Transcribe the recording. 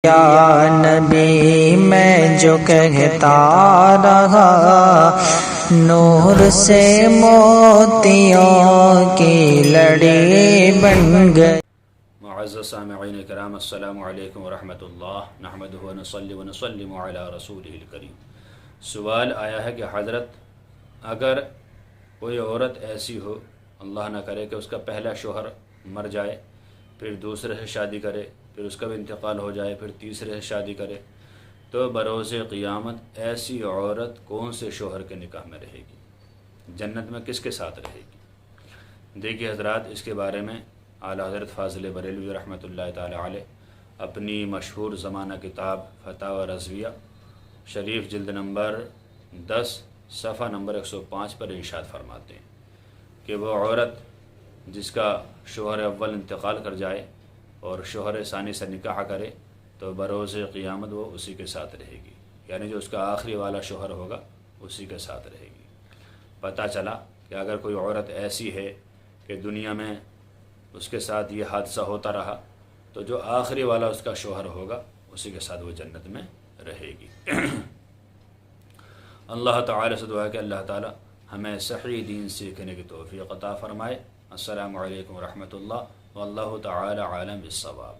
یا نبی میں جو کہتا رہا نور سے موتیوں کی لڑی بن گئی۔ معزز سامعین کرام، السلام علیکم ورحمۃ اللہ، نحمدہ ونصلی ونسلم علی رسولہ الکریم۔ سوال آیا ہے کہ حضرت اگر کوئی عورت ایسی ہو، اللہ نہ کرے کہ اس کا پہلا شوہر مر جائے، پھر دوسرے سے شادی کرے، پھر اس کا بھی انتقال ہو جائے، پھر تیسرے سے شادی کرے، تو بروز قیامت ایسی عورت کون سے شوہر کے نکاح میں رہے گی؟ جنت میں کس کے ساتھ رہے گی؟ دیکھیے حضرات، اس کے بارے میں اعلیٰ حضرت فاضل بریلوی رحمۃ اللہ تعالی علیہ اپنی مشہور زمانہ کتاب فتاوی رضویہ شریف جلد نمبر 10 صفحہ نمبر 105 پر ارشاد فرماتے ہیں کہ وہ عورت جس کا شوہر اول انتقال کر جائے اور شوہر ثانی سے نکاح کرے تو بروز قیامت وہ اسی کے ساتھ رہے گی، یعنی جو اس کا آخری والا شوہر ہوگا اسی کے ساتھ رہے گی۔ پتہ چلا کہ اگر کوئی عورت ایسی ہے کہ دنیا میں اس کے ساتھ یہ حادثہ ہوتا رہا تو جو آخری والا اس کا شوہر ہوگا اسی کے ساتھ وہ جنت میں رہے گی۔ اللہ تعالی سے دعا ہے کہ اللہ تعالی ہمیں صحیح دین سیکھنے کی توفیق عطا فرمائے۔ السلام علیکم ورحمۃ اللہ واللہ تعالی عالم بالصواب۔